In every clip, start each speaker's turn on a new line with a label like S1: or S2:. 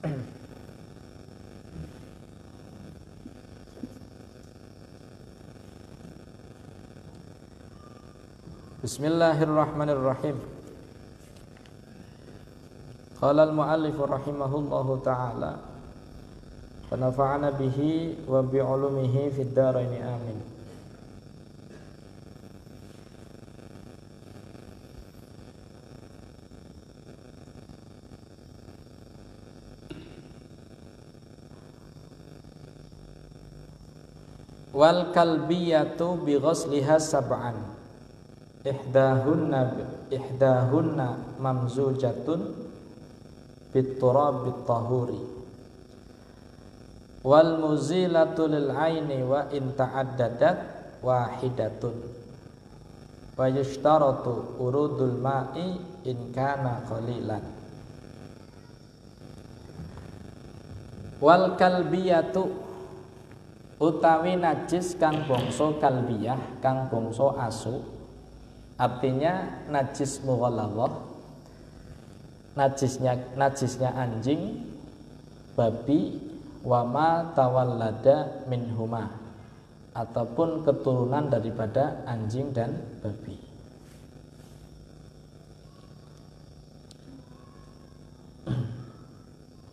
S1: Bismillahirrahmanirrahim. Qala al-mu'allif rahimahullahu ta'ala wa nafa'ana bihi wa bi'ulumihi fid dharain amin. Wal kalbiyatu bi ghusliha sab'an ihdahunna mamzujatun bit-turabit tahuri wal muzilatu lil aini wa in ta'addadat wahidatun wa yushtaratu urudul ma'i in kana qalilan. Wal kalbiyatu utawi najis kang bangsa kalbiyah, kang bangsa asu, artinya najis mughalladhah, najisnya anjing, babi, wama tawallada minhuma, ataupun keturunan daripada anjing dan babi.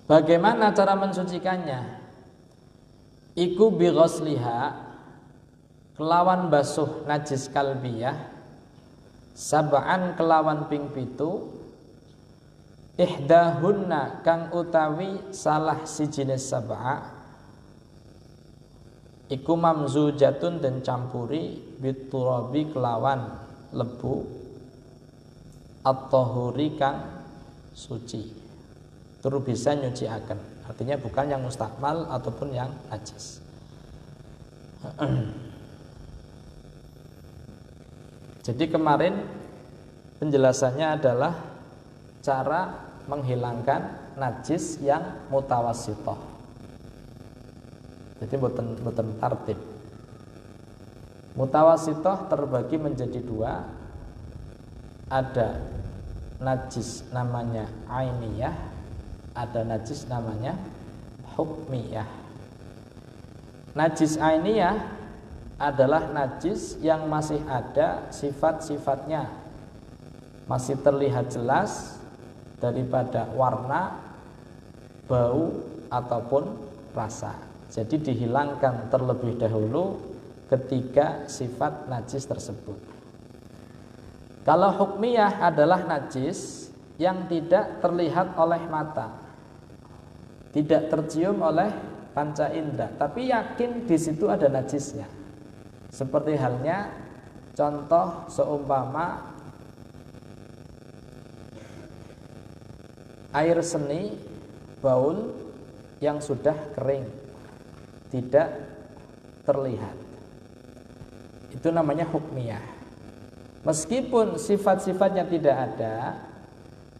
S1: Bagaimana cara mensucikannya? Iku bi ghusliha, kelawan basuh najis kalbiyah, sab'an kelawan ping pitu, ihdahunna kang utawi salah sijinis sab'a, iku mamzujatun dan campuri biturabi kelawan lebu, at-tahuri kang suci, turu bisa nyuciaken. Artinya bukan yang mustakmal ataupun yang najis. Jadi kemarin penjelasannya adalah cara menghilangkan najis yang mutawassithah. Jadi boten tartib. Mutawassithah terbagi menjadi dua. Ada najis namanya ainiyah, ada najis namanya hukmiyah. Najis ainiyah adalah najis yang masih ada sifat-sifatnya, masih terlihat jelas daripada warna, bau ataupun rasa. Jadi dihilangkan terlebih dahulu ketika sifat najis tersebut. Kalau hukmiyah adalah najis yang tidak terlihat oleh mata, tidak tercium oleh panca indera, tapi yakin di situ ada najisnya. Seperti halnya contoh seumpama air seni baul yang sudah kering, tidak terlihat. Itu namanya hukmiyah. Meskipun sifat-sifatnya tidak ada,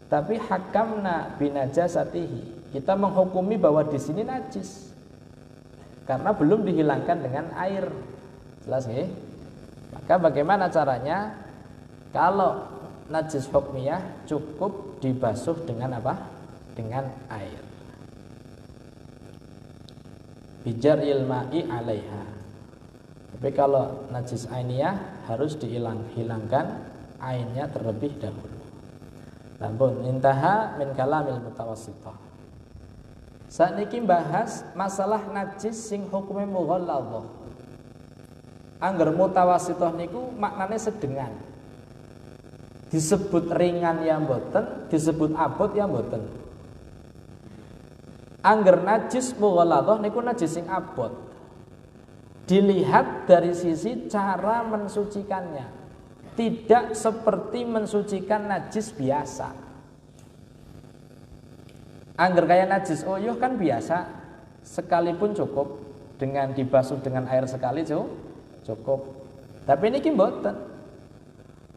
S1: tapi hakamna binajasatihi, kita menghukumi bahwa di sini najis karena belum dihilangkan dengan air. Jelas nggih? Maka bagaimana caranya? Kalau najis hukmiyah cukup dibasuh dengan apa? Dengan air. Bijaril ma'i 'alaiha. Tapi kalau najis ainiyah harus dihilangkan ainnya terlebih dahulu. Lampun intaha min kalamil mutawassithah. Sakniki bahas masalah najis sing hukume mughalladhah. Angger mutawassithah niku maknane sedengan. Disebut ringan ya mboten, disebut abot ya mboten. Angger najis mughalladhah niku najis sing abot. Dilihat dari sisi cara mensucikannya. Tidak seperti mensucikan najis biasa. Angger kayak najis oyuh kan biasa, sekalipun cukup dengan dibasuh dengan air sekali cukup. Tapi ini mboten.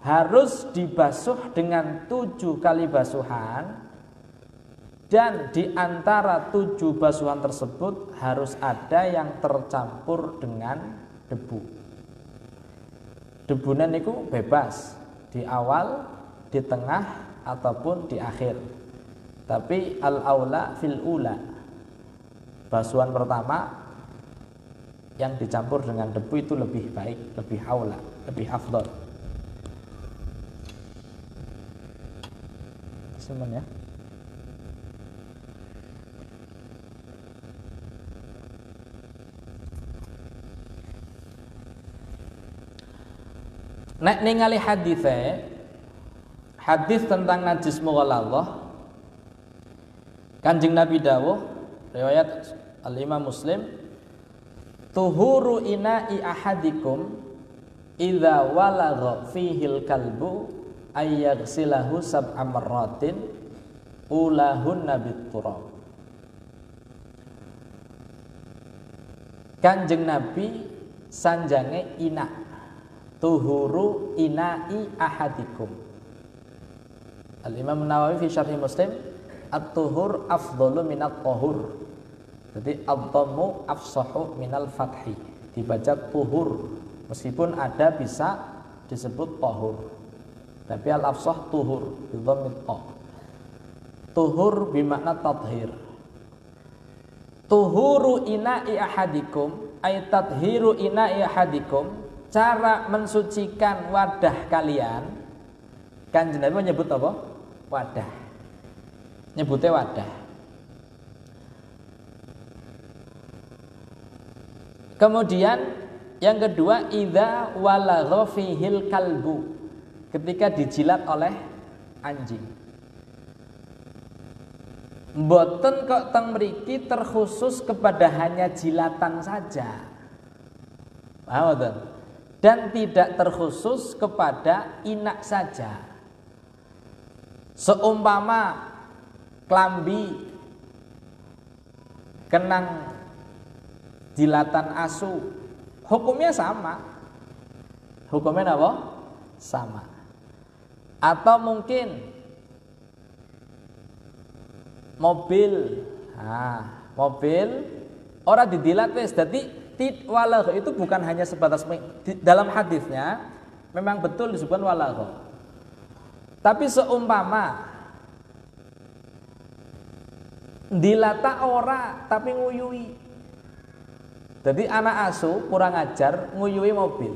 S1: Harus dibasuh dengan 7 kali basuhan, dan di antara 7 basuhan tersebut harus ada yang tercampur dengan debu. Debunan niku bebas di awal, di tengah ataupun di akhir. Tapi al-aula fil ula, basuhan pertama yang dicampur dengan debu itu lebih baik, lebih aula, lebih afdal. Semen ya. Nek ningali hadis tentang najis mughalladhah, Kanjeng Nabi dawuh riwayat Al-Imam Muslim, tuhuru ina'i ahadikum idza walagha fihil kalbu ayyaghsilahu sab'a marratin ulahunna bit-turab. Kanjeng Nabi sanjange ina, tuhuru ina'i ahadikum. Al-Imam Nawawi fi Syarh Muslim, at-tuhur afdalu minat tahur. Jadi ad-dhammu afsahu minal fathi, dibaca tuhur, meskipun ada bisa disebut tahur, tapi al-afsah tuhur bidhammit ta. Tuhur bermakna tathhir. Tuhuru ina'i ahadikum ay tathiru ina'i ahadikum, cara mensucikan wadah kalian. Kanjeng Nabi menyebut apa? Wadah. Nyebutnya wadah. Kemudian yang kedua, idza walagha fihil kalbu, ketika dijilat oleh anjing. Mboten kok teng mriki terkhusus kepada hanya jilatan saja. Paham mboten? Dan tidak terkhusus kepada inak saja. Seumpama klambi kenang jilatan asu, hukumnya sama. Hukumnya apa? Sama. Atau mungkin mobil, mobil orang didilat wis, dadi walagh itu bukan hanya sebatas dalam hadisnya memang betul disebutkan walagh. Tapi seumpama dilata ora tapi nguyui. Jadi anak asu kurang ajar nguyui mobil.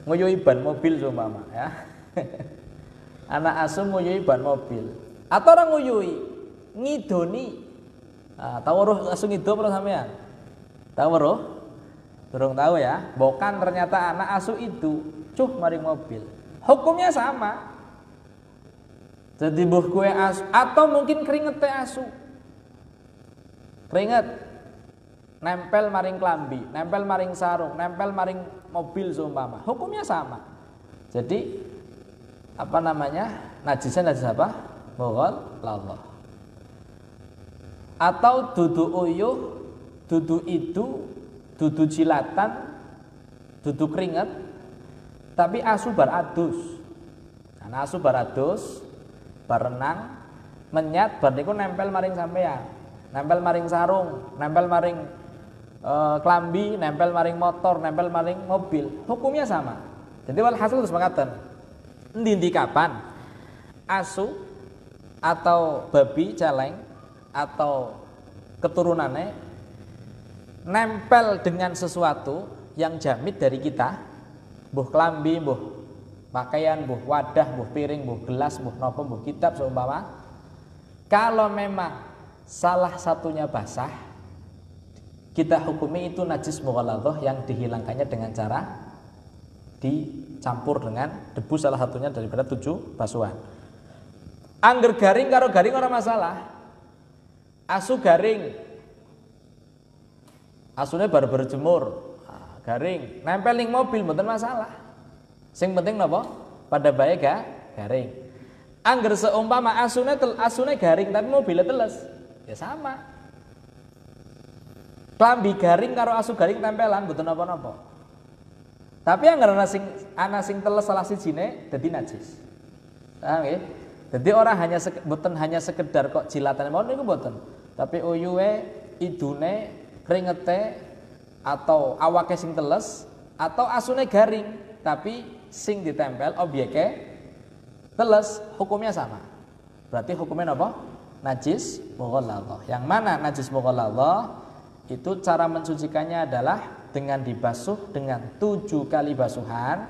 S1: Nguyui ban mobil seumpama ya. Anak asu nguyui ban mobil. Atau orang nguyui ngidoni. Tahu roh asu ngido apa sampean? Tahu roh? Durung tahu ya. Bukan ternyata anak asu itu cuh maring mobil. Hukumnya sama. Jadi buh kue asu atau mungkin keringet asu. Keringet nempel maring klambi, nempel maring sarung, nempel maring mobil seumpama. Hukumnya sama. Jadi apa namanya? Najisnya najis apa? Mughalladhah. Atau dudu uyuh, dudu itu, dudu jilatan, dudu keringet, tapi asu baradus. Karena asu baradus, barenang, menyat, bar niku nempel maring sampean, nempel maring sarung, nempel maring klambi, nempel maring motor, nempel maring mobil. Hukumnya sama. Jadi walhasil terus mengatakan, endi kapan asu atau babi celeng atau keturunannya nempel dengan sesuatu yang jamit dari kita, mbuh klambi, mbuh pakaian, mbuh wadah, mbuh piring, mbuh gelas, mbuh nopo, mbuh kitab seumpama, kalau memang salah satunya basah, kita hukumi itu najis mughalladhah yang dihilangkannya dengan cara dicampur dengan debu, salah satunya daripada 7 basuhan. Angger garing karo garing ora masalah. Asu garing, asune baru berjemur, garing, nempel ning mobil mboten masalah. Sing penting napa? Pada bae garing. Angger seumpama asune garing tapi mobilnya teles, ya sama. Klambi garing karo asu garing tempelan mboten napa-napa. Tapi angger ana sing teles salah sijine dadi najis. Paham nggih? Jadi orang mboten hanya sekedar kok jilatan mawon niku mboten. Tapi uyuhe, idune, keringete atau awake sing teles atau asune garing tapi sing ditempel objeke teles, hukumnya sama. Berarti hukumnya apa? Najis mughalladhah. Yang mana najis mughalladhah? Itu cara mensucikannya adalah dengan dibasuh dengan 7 kali basuhan.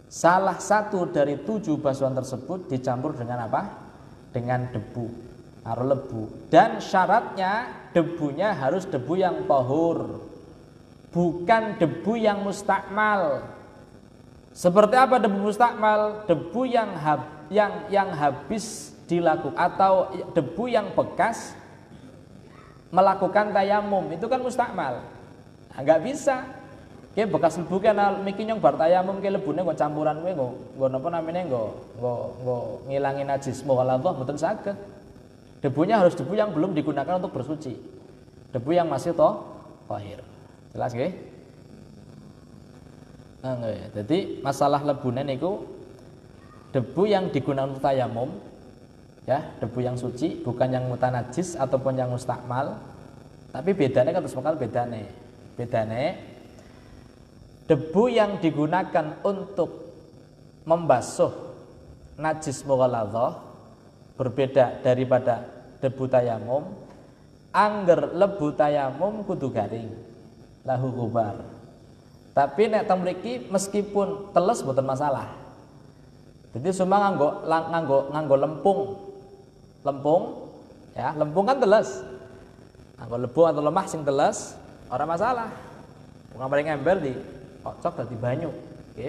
S1: Salah satu dari 7 basuhan tersebut dicampur dengan apa? Dengan debu atau lebu. Dan syaratnya debunya harus debu yang tahur, bukan debu yang mustakmal. Seperti apa debu mustakmal? Debu yang habis dilakukan atau debu yang bekas melakukan tayamum, itu kan mustakmal. Enggak bisa. Oke, bekas lebu kan miki nyong bar tayamum ke lebune nggo campuran kowe nggo napa namanya nggo ngilangin najis mughalladhah mboten saged. Debunya harus debu yang belum digunakan untuk bersuci. Debu yang masih tahir. Jelas nggih? Nah, jadi masalah lebune niku debu yang digunakan untuk tayamum, ya, debu yang suci, bukan yang mutanajis ataupun yang mustakmal. Tapi bedanya kan terus bakal bedane debu yang digunakan untuk membasuh najis mughalladhah berbeda daripada debu tayamum. Angger lebu tayamum kudu garing, lahu ghubar. Tapi nek teng mriki meskipun teles mboten masalah. Jadi semua nganggo lempung, ya, lempung kan teles. Nganggo lebu atau lemah sing teles ora masalah. Bukan paling ember di kocok dadi banyu, oke?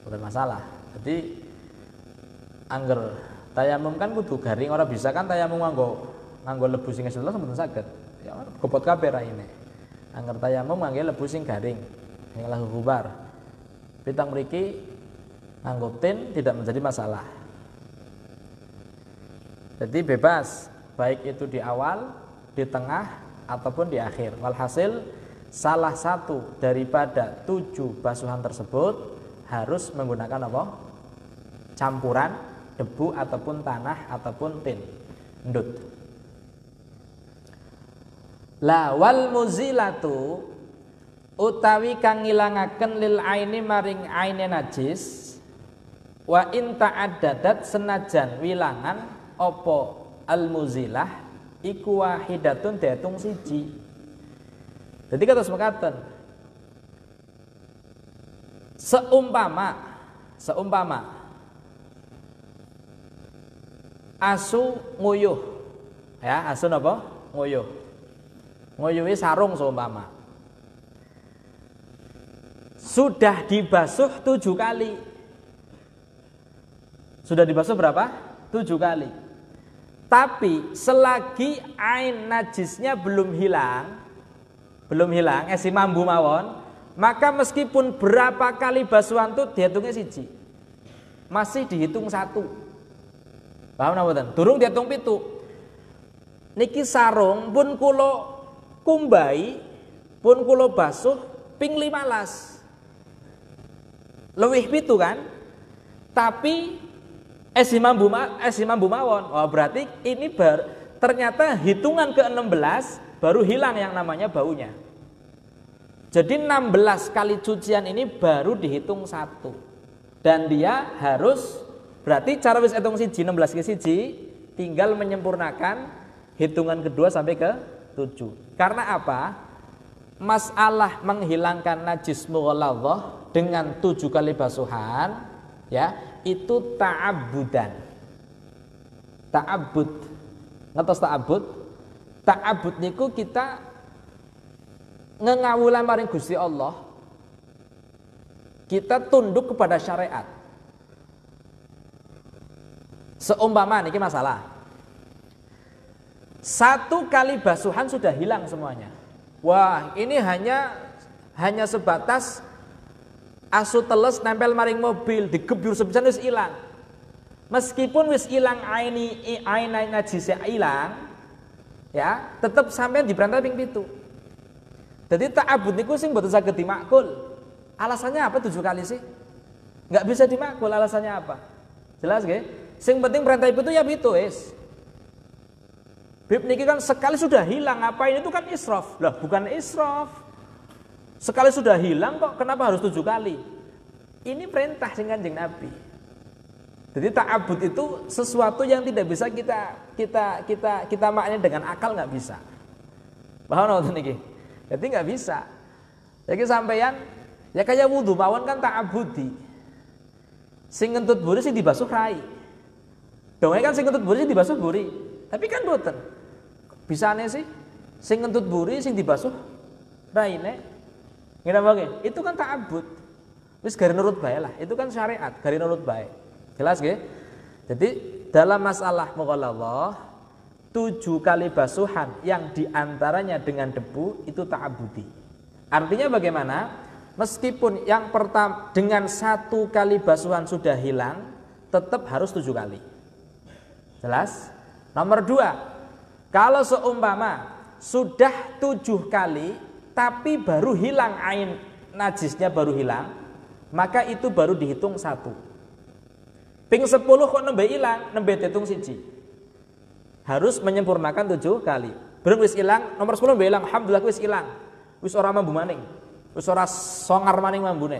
S1: Mboten masalah. Jadi angger tayamum kan kudu garing, ora bisa kan tayamum nganggo lebu sing teles mboten saged. Ya gopot kabeh raine. Angger tayamum ngangge lebu sing garing. Yang lahu gubar. Pitang mriki nganggo tin tidak menjadi masalah. Jadi bebas, baik itu di awal, di tengah ataupun di akhir. Walhasil salah satu daripada 7 basuhan tersebut harus menggunakan apa? Campuran debu ataupun tanah ataupun tin. Ndut. La wal muzilatu utawi kang ngilangaken lil aini maring aine najis wa in ta'addadat senajan wilangan apa al muzilah iku wahidatun diitung siji. Jadi kata semekaten seumpama asu nguyuh, ya, asu napa? Nguyuhi sarung seumpama sudah dibasuh 7 kali. Sudah dibasuh berapa? 7 kali. Tapi selagi ain najisnya belum hilang, mambu mawon, maka meskipun berapa kali basuhan itu dihitungnya siji. Masih dihitung 1. Paham napa mboten? Durung dihitung 7. Niki sarung pun kula kumbai, pun kula basuh ping 15. Lewih 7 kan? Tapi mambu mawon. Oh, berarti ini ternyata hitungan ke-16 baru hilang yang namanya baunya. Jadi 16 kali cucian ini baru dihitung 1. Dan dia harus, berarti cara wis hitung siji 16 ke siji, tinggal menyempurnakan hitungan kedua sampai ke 7. Karena apa? Masalah menghilangkan najis mughalladhah dengan 7 kali basuhan, ya, itu ta'abbudan. Ta'abbud. Ngertos ta'abbud? Ta'abbud niku kita ngengawulan maring Gusti Allah. Kita tunduk kepada syariat. Seumpama niki masalah. 1 kali basuhan sudah hilang semuanya. Wah, ini hanya sebatas asu teles nempel maring mobil, digebyur sepisan wis ilang. Meskipun wis ilang ain najisnya ilang, ya, tetap sampean diberantai ping 7. Jadi ta'abbud niku sing mboten saged dimakul. Alasannya apa 7 kali sih? Enggak bisa dimakul, alasannya apa? Jelas nggih? Sing penting berantai 7 ya 7 wis. Bib niki kan sekali sudah hilang, ngapain itu kan israf. Lah bukan israf. Sekali sudah hilang kok kenapa harus 7 kali? Ini perintah sing Kanjeng Nabi. Jadi ta'abbud itu sesuatu yang tidak bisa kita maknai dengan akal, nggak bisa. Paham nggak niki? Jadi nggak bisa. Jadi sampeyan ya kayak wudu mawon kan ta'abbudi. Sing ngentut buri sing dibasuh rai. Donge kan sing ngentut buri sing dibasuh buri. Tapi kan boten. Bisane sih sing ngentut buri sing dibasuh raine. Ngene wae. Itu kan ta'abbud. Wis gari nurut bae lah. Itu kan syariat, gari nurut bae. Jelas nggih? Jadi dalam masalah mughalladhah 7 kali basuhan yang diantaranya dengan debu itu ta'abbudi. Artinya bagaimana? Meskipun yang pertama dengan 1 kali basuhan sudah hilang, tetap harus 7 kali. Jelas? Nomor 2, kalau seumpama sudah 7 kali tapi baru hilang ain najisnya baru hilang, maka itu baru dihitung 1. Ping 10 kok nembe ilang, nembe dihitung 1. Harus menyempurnakan 7 kali. Belum wis ilang, nomor 10 nembe ilang, alhamdulillah wis ilang. Wis ora mambu maning. Wis ora songar maning mambune.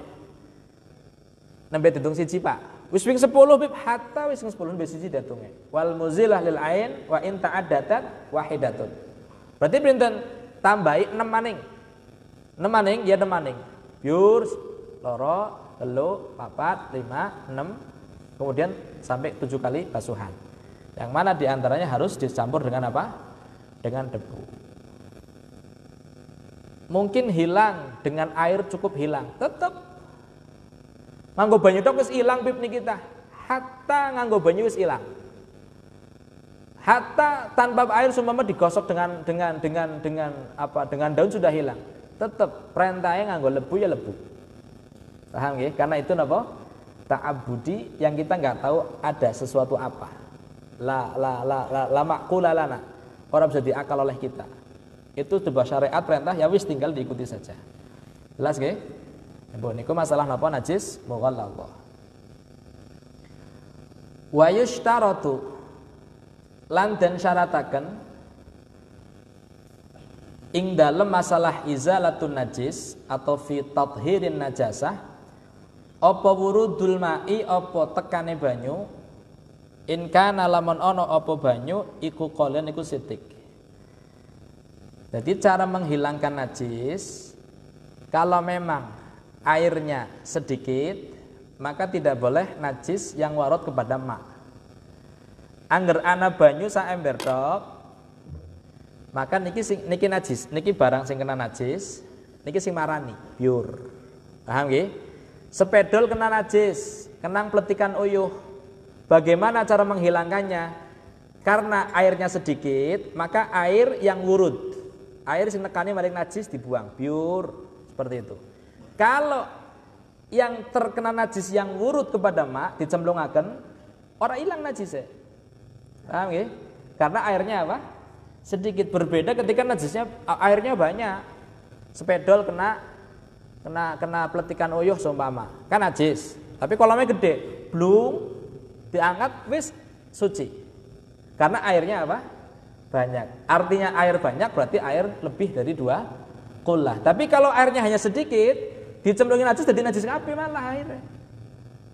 S1: Nembe dihitung 1, Pak. Wis ping 10 bib hatta wis 10 nembe 1 dihitunge. Wal muzilah lil ain wa in ta'addadat wahidatun. Berarti pinten? Tambahi 6 maning. 6 maning ya 6 maning. Pure loro, telu, papat, 5, 6 kemudian sampai 7 kali basuhan. Yang mana diantaranya harus dicampur dengan apa? Dengan debu. Mungkin hilang dengan air cukup hilang, tetap nganggo banyu tok wis ilang pip kita. Hatta nganggo banyu wis ilang. Hatta tanpa air seumpama digosok dengan daun sudah hilang. Tetap perintahnya nganggo lebu ya lebu. Paham nggih? Karena itu napa? Ta'abbudi yang kita nggak tahu ada sesuatu apa. La maqula lana. Orang bisa diakal oleh kita. Itu sebuah syariat perintah ya wis tinggal diikuti saja. Jelas nggih? Mbok niku masalah napa najis mughalladhah. Wa yushtaratu lan den syarataken ing dalem masalah izalatun najis atau fi tathirin najasah apa wurudul ma'i apa tekane banyu in kana lamun ana apa banyu iku qolen iku sithik. Jadi cara menghilangkan najis kalau memang airnya sedikit maka tidak boleh najis yang warot kepada ma'. Angger ana banyu sak ember tok maka niki najis, niki barang sing kena najis, niki sing marani pure. Paham nggih? Sepedol kena najis, kenang pletikan uyuh. Bagaimana cara menghilangkannya? Karena airnya sedikit, maka air yang wurud, air sing nekane maring najis dibuang, pure seperti itu. Kalau yang terkena najis yang wurud kepada ma dicemplungaken, ora ilang najisnya. Paham nggih? Karena airnya apa? Sedikit. Berbeda ketika najisnya airnya banyak. Sepedol kena pletikan uyuh seumpama kan najis, tapi kolamnya gede, blung diangkat wis suci karena airnya apa? Banyak. Artinya air banyak berarti air lebih dari 2 qullah. Tapi kalau airnya hanya sedikit dicemplungin najis jadi najis kabeh malah airnya.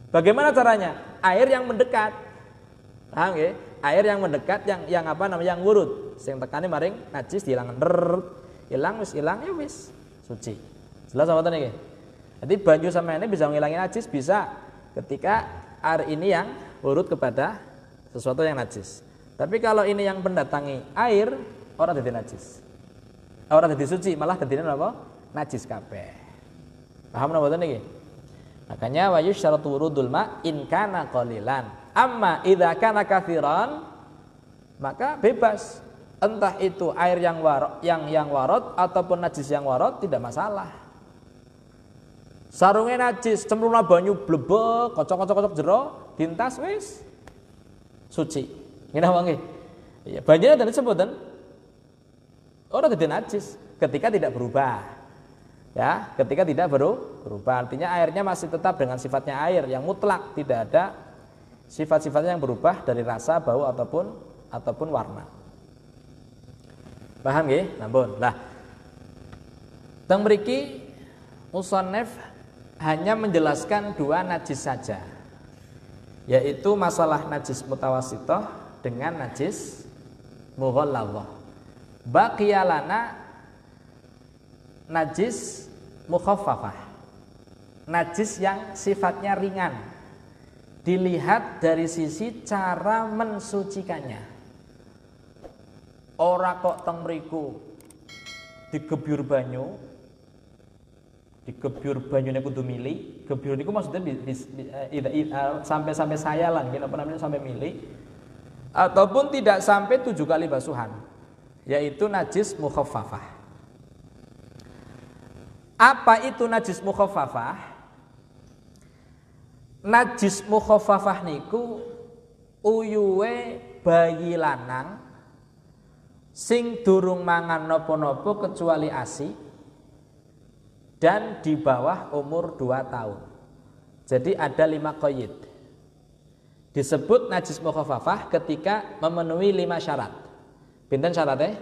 S1: Bagaimana caranya? Air yang mendekat. Paham nggih? Air yang mendekat yang apa namanya? Yang wurud. Sing tekane maring najis diilang hilang wis ilang ya wis suci. Jelas apa tadi? Jadi banyu sama ini bisa menghilangkan najis bisa ketika air ini yang urut kepada sesuatu yang najis. Tapi kalau ini yang mendatangi air, orang jadi najis. Orang jadi suci, malah jadi apa? Najis kabeh. Paham apa tadi? Makanya wa yusyaratu wurudul ma in kana qalilan. Amma idza kana katsiran maka bebas. Entah itu air yang warot ataupun najis yang warot tidak masalah. Sarungnya najis, cemplungna banyu blebek, kocok jero, dintas wis suci. Ngene wae nggih. Iya, banjirnya dan sebutan ora dadi najis ketika tidak berubah. Ya, ketika tidak berubah artinya airnya masih tetap dengan sifatnya air yang mutlak, tidak ada sifat-sifatnya yang berubah dari rasa, bau ataupun warna. Paham nggih? Nampun. Lah. Teng mriki musannif hanya menjelaskan 2 najis saja. yaitu masalah najis mutawassithah dengan najis mughalladhah. Baqiyalana najis mukhaffafah, najis yang sifatnya ringan, dilihat dari sisi cara mensucikannya. Ora kok teng mriku digebyur banyu, digebyur banyune kudu mili. Gebyur niku maksudnya sampai sayalan, apa namanya, sampai mili, ataupun tidak sampai 7 kali basuhan, yaitu najis mukhaffafah. Apa itu najis mukhaffafah? Najis mukhaffafah niku uyuwe bayi lanang sing durung mangan napa-napa kecuali ASI dan di bawah umur 2 tahun. Jadi ada 5 qaid. Disebut najis mukhaffafah ketika memenuhi 5 syarat. Pinten syaratnya?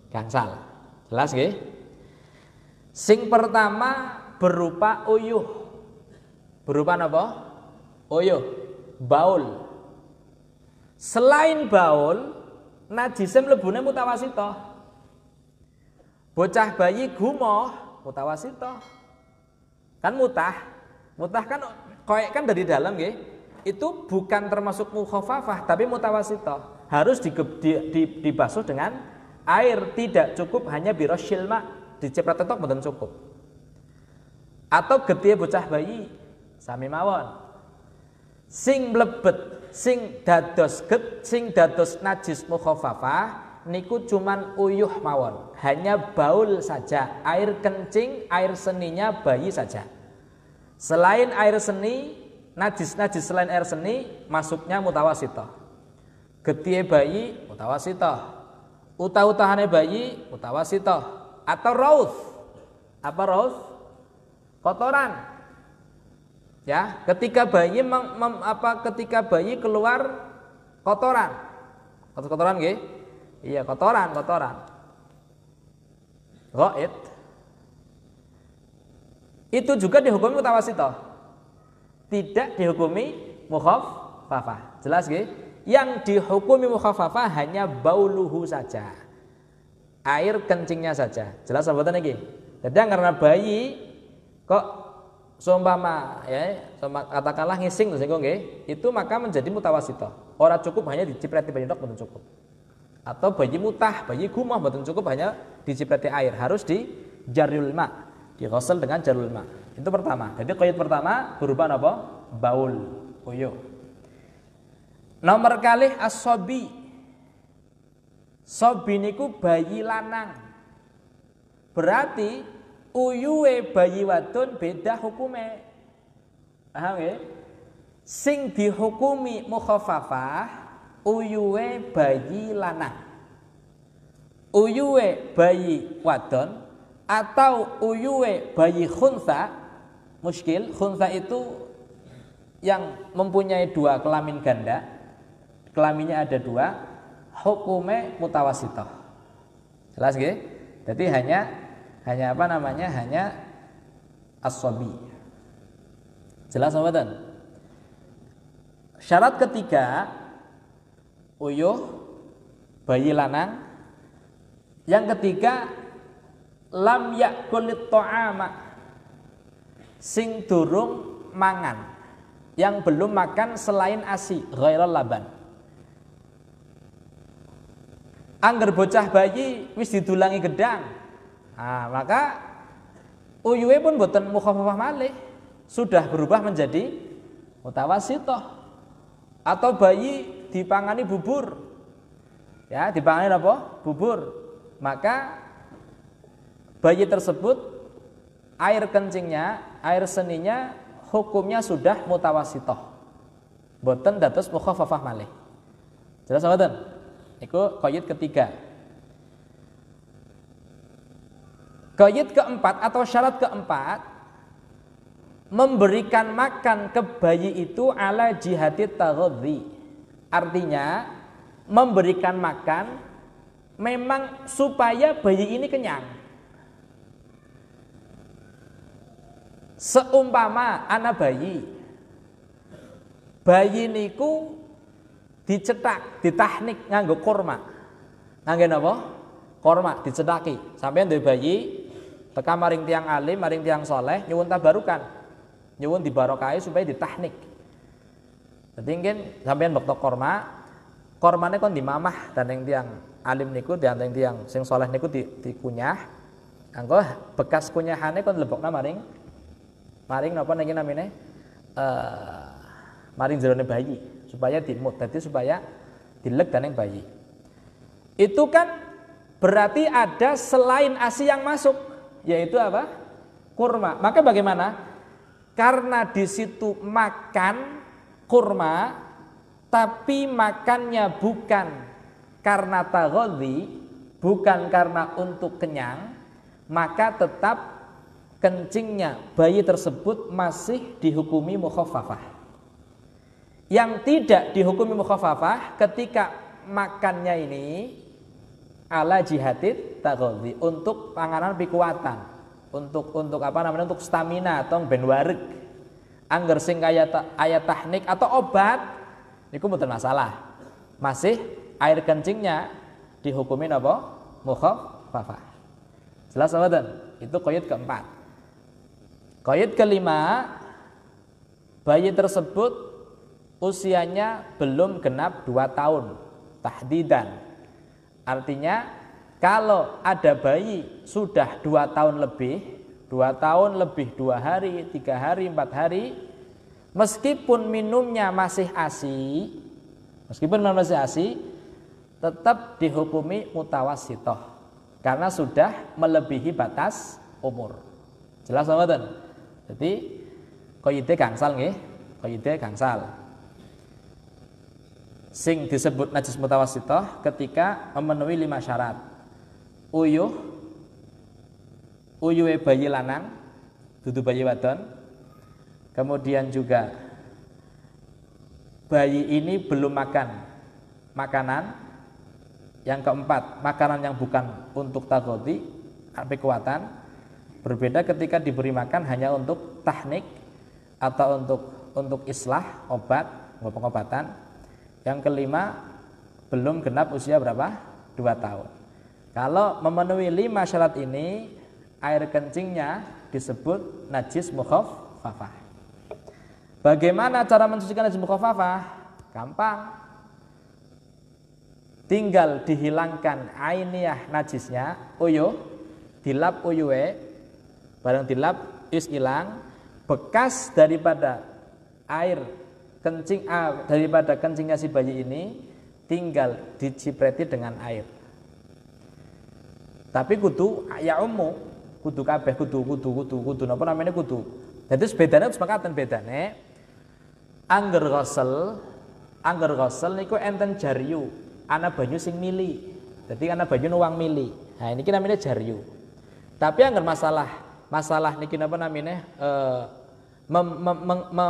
S1: Gangsal. Jelas nggih? Sing pertama berupa uyuh. Berupa apa? Uyuh, baul. Selain baul, najisnya mlebune mutawassithah. Bocah bayi gumoh mutawassithah. Kan mutah kan koek kan dari dalam nggih. Itu bukan termasuk mukhaffafah tapi mutawassithah. Harus dibasuh dengan air, tidak cukup hanya birasyil ma, diceprat tetok mboten cukup. Atau getih bocah bayi sami mawon. Sing mlebet sing dados najis mukhaffafah niku cuman uyuh mawon, hanya baul saja, air kencing, air seninya bayi saja. Selain air seni, najis selain air seni masuknya mutawassithah. Getih bayi mutawassithah, utah-utahane bayi mutawassithah, atau raus. Apa raus? Kotoran. Ya, ketika bayi ketika bayi keluar kotoran. Kotoran nggih? Iya, kotoran. Ghaid. Itu juga dihukumi mutawassithah. Tidak dihukumi mukhaffafah. Jelas nggih? Yang dihukumi mukhaffafah hanya bauluhu saja. Air kencingnya saja. Jelas apa mboten niki? Jadi karena bayi kok seumpama katakanlah ngising terus nggih, itu maka menjadi mutawassithah. Ora cukup hanya diciprati banyu tok mboten cukup. Atau bayi mutah, bayi gumah mboten cukup hanya diciprati air, harus di jarul ma, dighusl dengan jarul ma. Itu pertama. Jadi qaid pertama berupa apa? Baul, uyuh. Nomor kalih as-sabi. Sabi niku bayi lanang. Berarti uyuhe bayi wadon beda hukume. Paham nggih? Sing dihukumi mukhaffafah uyuhe bayi lanang. Uyuhe bayi wadon atau uyuhe bayi khunsa, muskil. Khunsa itu yang mempunyai 2 kelamin ganda. Kelaminnya ada 2, hukume mutawassithah. Jelas nggih? Jadi hanya as-sabi. Jelas mboten? Syarat ketiga uyuh bayi lanang. Yang ketiga lam yakulit ta'ama, sing durung mangan, yang belum makan selain ASI, ghairal laban. Angger bocah bayi wis didulangi gedang, maka uyuhe pun boten mukhaffafah malih, sudah berubah menjadi mutawassithah. Atau bayi dipangani bubur, ya dipangani apa? Bubur, maka bayi tersebut air kencingnya, air seninya hukumnya sudah mutawassithah, boten dados mukhaffafah malih. Jelas mboten? Iku qaid ketiga. Qaid keempat atau syarat keempat, memberikan makan ke bayi itu ala jihati taghadhi. Artinya memberikan makan memang supaya bayi ini kenyang. Seumpama anak bayi niku dicetak, ditahnik nganggo kurma. Nganggo napa? Kurma dicetaki. Sampeyan duwe bayi teka maring tiang alim, maring tiang soleh nyuwun tabarukan. Nyuwun dibarokahi supaya ditahnik. Dadi ngen sampeyan bekto kurma, kurmane kon dimamah daneng tiang alim niku daneng tiang sing soleh niku dikunyah. Anggo bekas kunyahane kon lebokna maring napa niki namine? Maring jerone bayi supaya dimut. Dadi supaya dilek daneng bayi. Itu kan berarti ada selain ASI yang masuk, yaitu apa? Kurma. Maka bagaimana? Karena di situ makan kurma, tapi makannya bukan karena taghadhi, bukan karena untuk kenyang, maka tetap kencingnya bayi tersebut masih dihukumi mukhaffafah. Yang tidak dihukumi mukhaffafah ketika makannya ini ala jihadit taghadhi, untuk panganan pikuatan, untuk apa namanya, untuk stamina atau ben wareg. Angger sing kaya ayat tahnik atau obat niku mboten masalah. Masih air kencingnya dihukumin apa? Mukhaffafah. Jelas mboten? Itu qaid keempat. Qaid kelima, bayi tersebut usianya belum genap 2 tahun tahdidan. Artinya kalau ada bayi sudah 2 tahun lebih, 2 tahun lebih 2 hari, 3 hari, 4 hari, meskipun minumnya masih ASI, tetap dihukumi mutawassithah karena sudah melebihi batas umur. Jelas mboten? Jadi qaide gangsal nggih, qaide gangsal. Sing disebut najis mutawassithah ketika memenuhi 5 syarat. Uyuhe bayi lanang, dudu bayi wadon. Kemudian juga bayi ini belum makan makanan. Yang keempat, makanan yang bukan untuk taghadhi, kekuatan. Berbeda ketika diberi makan hanya untuk tahnik atau untuk islah, obat, pengobatan. Yang kelima, belum genap usia berapa? 2 tahun. Kalau memenuhi 5 syarat ini, air kencingnya disebut najis mukhaffafah. Bagaimana cara mensucikan najis mukhaffafah? Gampang. Tinggal dihilangkan ainiyah najisnya, dilap uyuhe, bareng dilap is ilang, bekas daripada air kencing daripada kencingnya si bayi ini tinggal dicipreti dengan air. Tapi kudu ya kudu kabeh kudu napa namanya kudu. Dadi bedane sepakatan bedane angger ghusl niku enten jaryu, ana banyu sing mili. Dadi ana banyu nuwang mili. Nah ini namanya jaryu. Tapi angger masalah niki napa namanya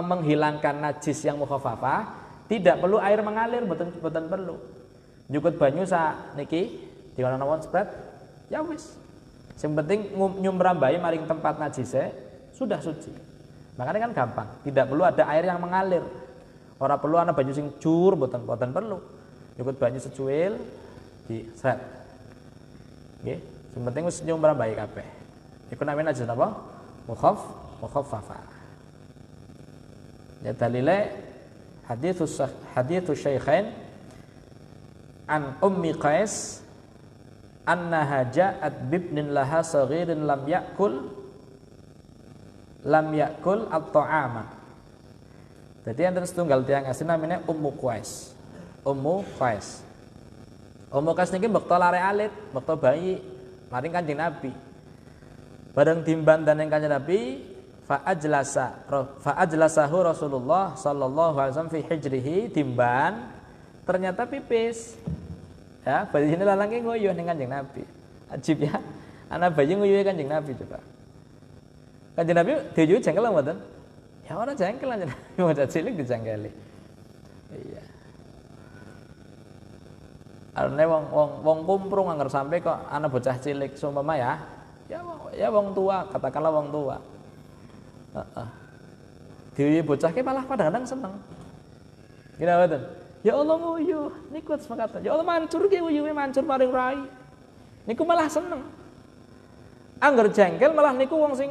S1: menghilangkan najis yang mukhaffafah, tidak perlu air mengalir, boten perlu. Nyukut banyu sa niki dikono nawon spread. Ya wis. Yang penting nyumrambai maring tempat najise sudah suci. Makanya kan gampang, tidak perlu ada air yang mengalir. Ora perlu ana banyu sing jur, boten perlu. Nyukut banyu secuil di sret. Nggih, sing penting wis nyumrambai kabeh. Iku namanya najis apa? Mukhaffafah. Ya dalile hadits syaikhain an Ummi Qais annaha ja'at bibnin laha saghirin lam yakul at-ta'ama. Jadi enten setunggal tiyang asli namanya Ummu Qais. Ummu Qais niki bekto lare alit, bekto bayi maring Kanjeng Nabi. Bareng timban daneng Kanjeng Nabi fa ajlasahu Rasulullah sallallahu alaihi wasallam fi hijrihi, timban ternyata pipis. Ya, bayi ini lalangnya nguyuh ning Kanjeng Nabi. Ajib ya. Anak bayi nguyuh Kanjeng Nabi coba. Kanjeng Nabi dhewe jengkel mboten? Ya ora jengkel Kanjeng Nabi, mau cilik dijengkeli. Iya. Arene wong kumprung anggar sampai kok anak bocah cilik seumpama ya. Ya wong tua, katakanlah wong tua. Heeh. Dhewe bocah ki malah kadang-kadang seneng. Gila betul. Ya Allah nguyuh, niku semangat. Ya Allah mancur ki uyuhe mancur maring rai. Niku malah seneng. Angger jengkel malah niku wong sing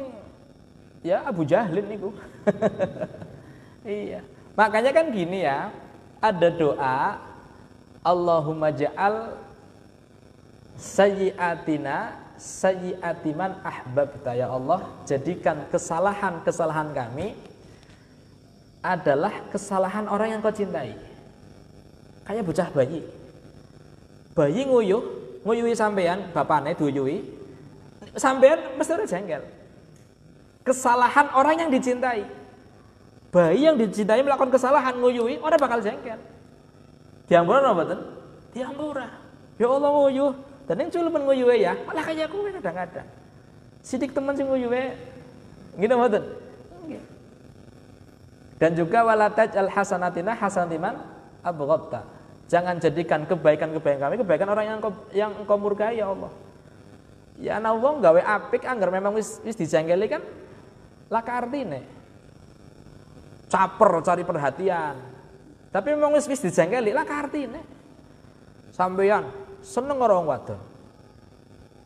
S1: ya Abu Jahlin niku. Iya. Makanya kan gini ya, ada doa Allahumma ja'al sayyi'atina sayyi'atiman ahbabta, ya Allah, jadikan kesalahan-kesalahan kami adalah kesalahan orang yang kau cintai. Kayak bocah bayi. Bayi nguyuhi sampean, bapakne duyuhi. Sampean mesti ora jengkel. Kesalahan orang yang dicintai. Bayi yang dicintai melakukan kesalahan nguyuhi, orang bakal jengkel. Diampura apa mboten? Diampura. Ya Allah nguyuh, dan yang cuma nguyuhe ya, malah kayak kowe kadang-kadang. Sidik temen sing nguyuhe gitu mboten? Nggih. Dan juga walataj al hasanatina hasanatiman abghadta. Jangan jadikan kebaikan-kebaikan kami kebaikan orang yang engkau murkai ya Allah. Ya ana wong gawe apik anggar memang wis dijengkeli kan laka artine. Caper cari perhatian. Tapi memang wis dijengkeli laka artine. Sampeyan seneng karo wong wadon.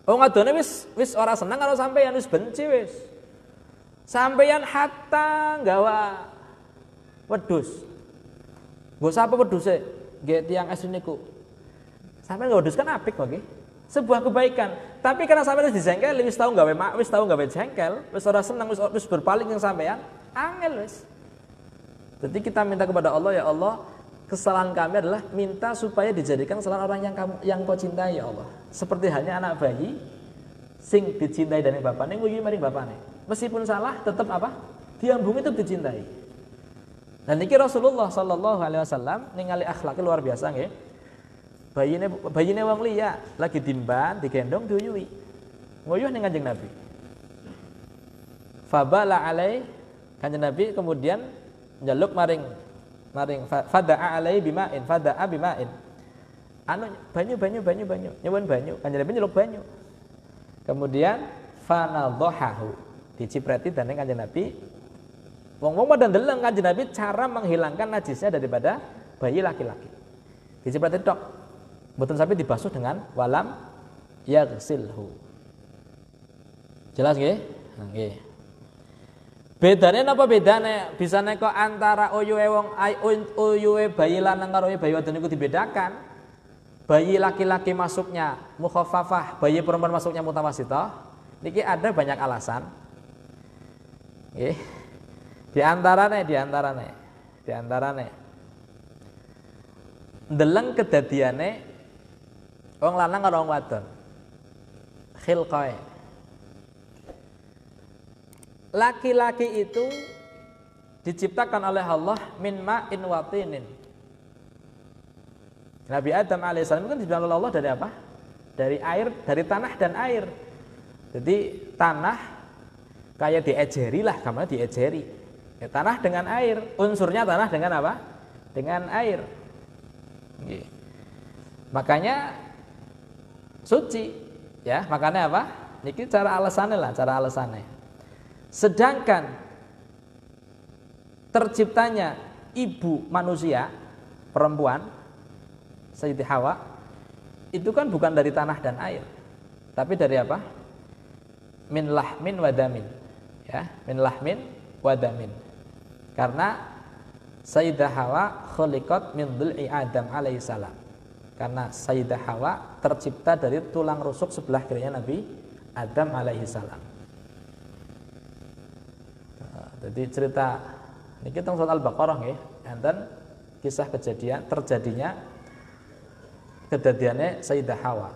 S1: Wong wadone wis ora seneng karo sampeyan, wis benci wis. Sampeyan hatta gawa wedhus. Nggo sapa wedhuse? Nggih tiyang es niku. Sampeyan wedhus kan apik kok nggih. Sebuah kebaikan. Tapi karena sampeyan wis dijengkeli, wis tau gawe jengkel, wis ora seneng, wis berpaling yang sampeyan, angel wis. Jadi kita minta kepada Allah, ya Allah, kesalahan kami adalah minta supaya dijadikan kesalahan orang yang kau cintai ya Allah. Seperti halnya anak bayi sing dicintai dari bapaknya, nguyuhi maring bapaknya. Meskipun salah tetap apa? Diambung itu dicintai. Dan niki Rasulullah sallallahu alaihi wasallam ningali akhlaknya luar biasa nggih. Bayine wong liya lagi dimban, digendong diuyuhi. Nguyuh ning Kanjeng Nabi. Fabala alai, Kanjeng Nabi kemudian njaluk maring fada'a alai bima'in, fada'a bima'in. Anu banyu nyuwun banyu. Kanjeng Nabi nyeluk banyu. Kemudian fanadhahu, dicipreti dening Kanjeng Nabi. Wong-wong pada ndeleng Kanjeng Nabi cara menghilangkan najisnya daripada bayi laki-laki. Dicipreti tok. Mboten sampai dibasuh dengan walam yaghsilhu. Jelas nggih? Nggih. Bedane napa bedane? Bisa nek kok antara uyuhe bayi lanang karo bayi wadon niku dibedakan. Bayi laki-laki masuknya mukhaffafah, bayi perempuan masuknya mutawassithah. Niki ada banyak alasan. Nggih. Di antarane ndeleng kedadiane wong lanang karo wong wadon. Khilqae. Laki-laki itu diciptakan oleh Allah min ma'in wa tinin. Nabi Adam alaihissalam kan diciptakan oleh Allah dari apa? Dari air, dari tanah dan air. Jadi tanah kayak diejeri lah, gambarnya diejeri. Ya, tanah dengan air, unsurnya tanah dengan apa? Dengan air. Gitu. Makanya suci, ya. Makanya apa? Niki cara alasannya. Sedangkan terciptanya ibu manusia, perempuan, Sayyidati Hawa, itu kan bukan dari tanah dan air, tapi dari apa? Min lahmin wadamin, ya, min lahmin wadamin. Karena Sayyidah Hawa khuliqat min dhul'i Adam alaihissalam. Karena Sayyidah Hawa tercipta dari tulang rusuk sebelah kirinya Nabi Adam alaihissalam. Jadi cerita niki teng surat Al-Baqarah nggih, enten kisah terjadinya kedadiane Sayyidah Hawa.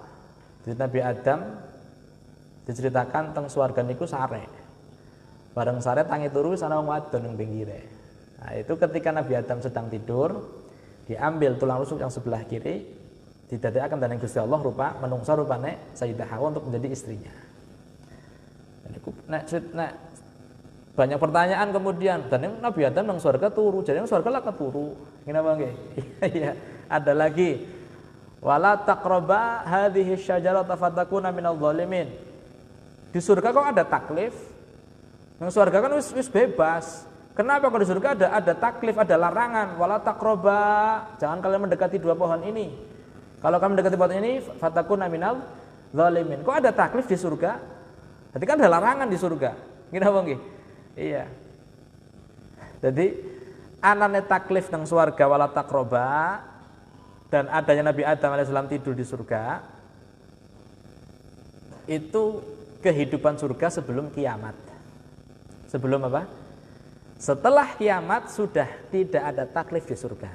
S1: Jadi Nabi Adam diceritakan teng swarga niku sare. Bareng sare tangi turu sana wong wadon ning pinggire. Nah, itu ketika Nabi Adam sedang tidur, diambil tulang rusuk yang sebelah kiri, didadekaken dening Gusti Allah rupa menungsa rupane Sayyidah Hawa untuk menjadi istrinya. Dan iku nek banyak pertanyaan kemudian, dan Nabi Adam nang surga turu, jadi nang surga lah keturu. Ngene apa nggih? Iya, ada lagi. Wala taqraba hadhihi syajarata fatakuna minadh dhalimin. Di surga kok ada taklif? Nang surga kan wis bebas. Kenapa kalau di surga ada taklif, ada larangan, wala taqroba, jangan kalian mendekati dua pohon ini. Kalau kalian mendekati pohon ini, fatakuna minal zalimin. Kok ada taklif di surga? Jadi kan ada larangan di surga. Gini apa nggih? Iya. Jadi anane taklif nang swarga wala taqroba dan adanya Nabi Adam alaihissalam tidur di surga itu kehidupan surga sebelum kiamat. Sebelum apa? Setelah kiamat sudah tidak ada taklif di surga.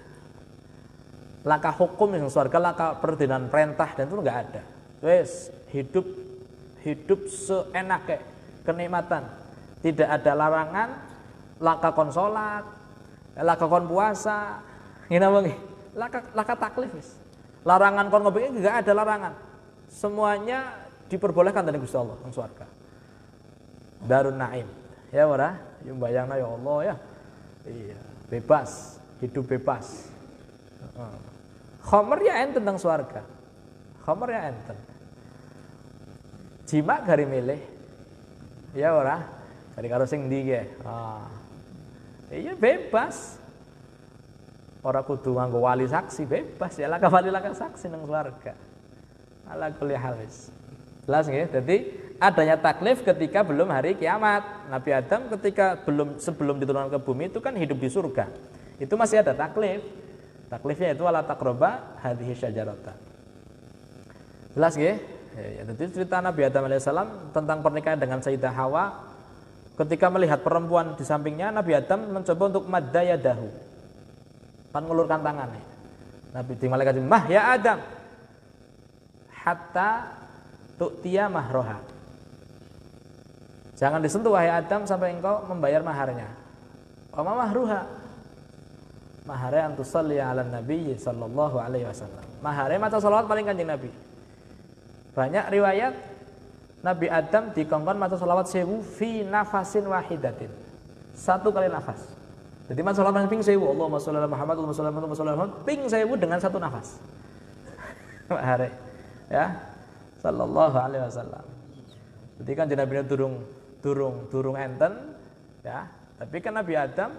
S1: Laka hukum yang surga, laka perdinan perintah dan itu enggak ada. Wes hidup seenaknya, kenikmatan. Tidak ada larangan, laka kon salat, laka kon puasa, ngene apa laka taklif wis. Larangan kon ngopi enggak ada larangan. Semuanya diperbolehkan dari Gusti Allah nang surga. Darun Naim. Ya ora, yang bayangna ya Allah ya. Iya, bebas, hidup bebas. Khamr ya enten tentang swarga. Khamr ya enten. Jima gari milih. Ya ora, gari karo sing ndi ge. Iya bebas. Ora kudu nganggo wali saksi, bebas ya laka wali laka saksi nang swarga. Ala kulli hal wis. Jelas nggih? Jadi adanya taklif ketika belum hari kiamat. Nabi Adam ketika sebelum diturunkan ke bumi itu kan hidup di surga. Itu masih ada taklif. Taklifnya itu wala taqroba hadhihi syajarata. Jelas nggih? Ya, jadi cerita Nabi Adam alaihissalam tentang pernikahan dengan Sayyidah Hawa. Ketika melihat perempuan di sampingnya, Nabi Adam mencoba untuk madda yadahu. Pan ngulurkan tangannya. Nabi di malaikat mah ya Adam. Hatta tu'tiya mahroha. Jangan disentuh wahai Adam sampai engkau membayar maharnya. Wa mahruha. Maharnya antusalli ala nabi sallallahu alaihi wasallam. Maharnya maca salawat paling kanjeng Nabi. Banyak riwayat Nabi Adam dikongkon maca salawat 1000 fi nafasin wahidatin. Satu kali nafas. Jadi maca salawat ping 1000 Allahumma shalli ala Muhammad wa sallam ping 1000 dengan satu nafas. Maharnya ya sallallahu alaihi wasallam. Jadi kan Nabi durung enten ya, tapi kan Nabi Adam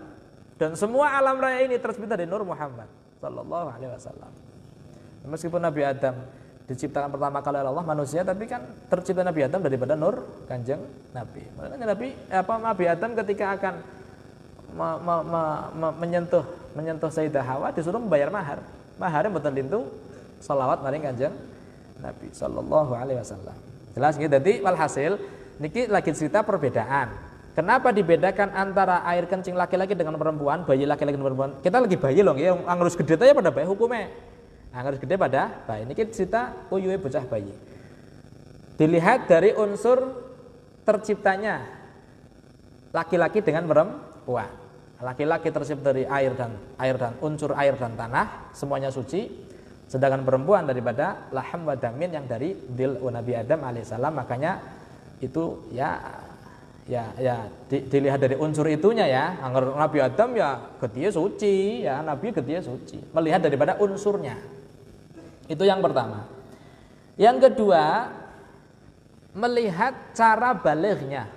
S1: dan semua alam raya ini tercipta dari nur Muhammad sallallahu alaihi wasallam. Meskipun Nabi Adam diciptakan pertama kali oleh Allah manusia, tapi kan tercipta Nabi Adam daripada nur Kanjeng Nabi. Makanya Nabi Adam ketika akan menyentuh Sayyidah Hawa disuruh membayar mahar. Maharnya mboten lintu selawat maring Kanjeng Nabi sallallahu alaihi wasallam. Jelas nggih? Dadi walhasil niki lagi cerita perbedaan. Kenapa dibedakan antara air kencing laki-laki dengan perempuan, bayi laki-laki dengan perempuan? Kita lagi bayi loh nggih, angurus gede ya pada bayi hukumnya. Angurus gede pada bayi. Niki cerita uyuhe bocah bayi. Dilihat dari unsur terciptanya laki-laki dengan perempuan. Laki-laki tercipta dari air dan unsur air dan tanah, semuanya suci. Sedangkan perempuan daripada laham wa damin yang dari dil Nabi Adam alaihissalam. Makanya itu dilihat dari unsur itunya ya. Nabi Adam ya getihe suci ya, Nabi getihe suci. Melihat daripada unsurnya. Itu yang pertama. Yang kedua, melihat cara balighnya.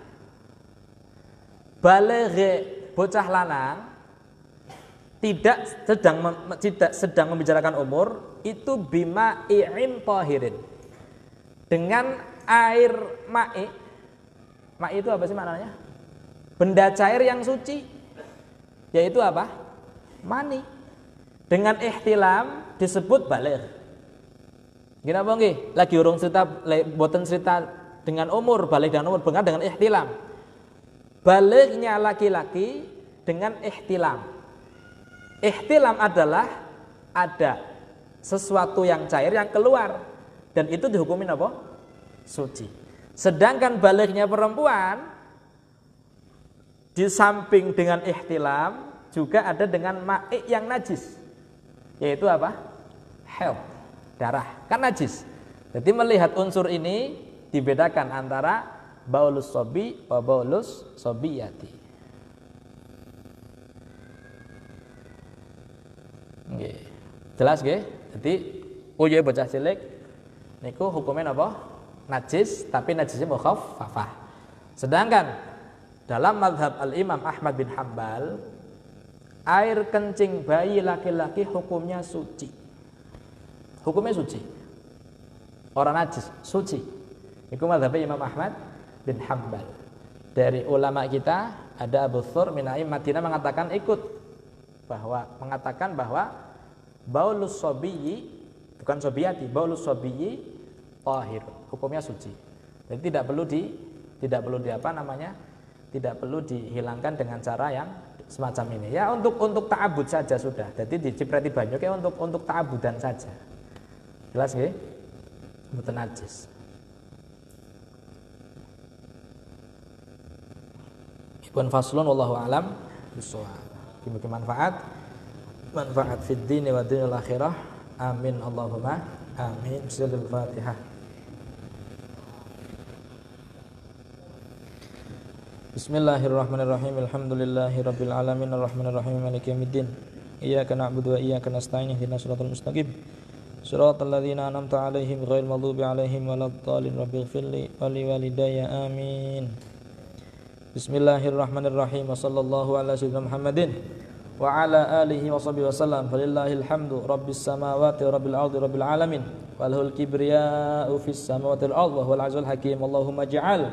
S1: Baligh bocah lanang tidak sedang membicarakan umur itu bima i'in tahirin, dengan air ma'i. Ma'i itu apa sih maknanya? Benda cair yang suci, yaitu apa? Mani. Dengan ihtilam disebut baligh. Gini apa nggih? Lagi urung cerita boten cerita dengan umur, baligh dengan umur, bengar dengan ihtilam. Balighnya laki-laki dengan ihtilam. Ihtilam adalah ada sesuatu yang cair yang keluar dan itu dihukumin apa? Suci. Sedangkan balighnya perempuan di samping dengan ihtilam juga ada dengan ma'i yang najis. Yaitu apa? Haid, darah, kan najis. Jadi melihat unsur ini dibedakan antara baulus sobi wa baulus sobiyati. Nggih. Jelas nggih? Jadi uyuhe bocah cilik niku hukumnya apa? Najis, tapi najisnya mukhaffafah. Sedangkan dalam mazhab Al-Imam Ahmad bin Hambal, air kencing bayi laki-laki hukumnya suci. Hukumnya suci. Orang najis, suci. Itu mazhab Imam Ahmad bin Hambal. Dari ulama kita ada Abu Thur min a'immatina mengatakan bahwa baulus sobiyyi, bukan sobiyati, baulus sobiyyi tahir, hukumnya suci. Jadi tidak perlu dihilangkan dengan cara yang semacam ini. Ya untuk ta'abud saja sudah. Jadi diciprati banyu ya untuk ta'abudan saja. Jelas nggih? Mboten najis. Ibn faslun wallahu alam bissawab. Mugi manfaat fid dini wa dunil akhirah. Amin Allahumma amin. Bismillahirrahmanirrahim. Bismillahirrahmanirrahim. Alhamdulillahirabbil alamin arrahmanir rahim maliki yaumiddin. Iyyaka na'budu wa iyyaka nasta'in ihdinas siratal mustaqim. Shiratal ladzina an'amta 'alaihim ghairil maghdubi 'alaihim waladdallin. Rabbighfirli wa liwalidayya amin. Bismillahirrahmanirrahim. Wassallallahu ala sayyidina Muhammadin wa ala alihi wa sahbihi wasallam. Falillahil hamdu rabbis samawati wa rabbil ardi rabbil alamin. Walahul kibriya'u fis samawati wal ardi wa huwal 'azizul hakim. Allahumma ij'al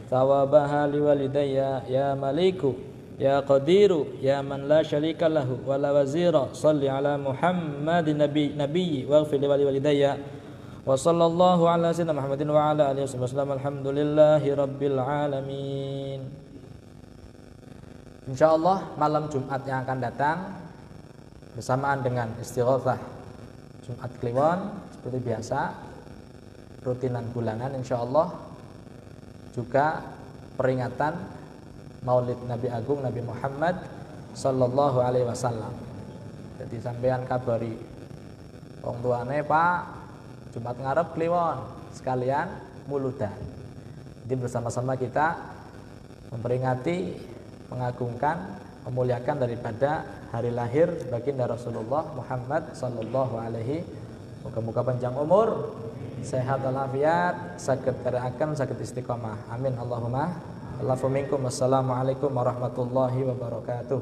S1: thawabaha liwalidayya ya maliku ya qadiru ya man la syarika lahu wa la wazira. Shalli ala Muhammadin nabiyyi waghfir li walidayya. Wa sallallahu ala sayyidina Muhammadin wa ala alihi wasallam. Alhamdulillahi rabbil alamin. Insyaallah malam Jumat yang akan datang bersamaan dengan istighatsah Jumat Kliwon seperti biasa, rutinan bulanan insyaallah, juga peringatan Maulid Nabi Agung Nabi Muhammad sallallahu alaihi wasallam. Jadi sampean kabari wong tuane, Pak, Jumat ngarep Kliwon sekalian muludan. Jadi bersama-sama kita memperingati, mengagungkan, memuliakan daripada hari lahir baginda Rasulullah Muhammad sallallahu alaihi. Moga-moga panjang umur, sehat walafiat, saged karekaken, saged istiqomah. Amin Allahumma. Assalamualaikum warahmatullahi wabarakatuh.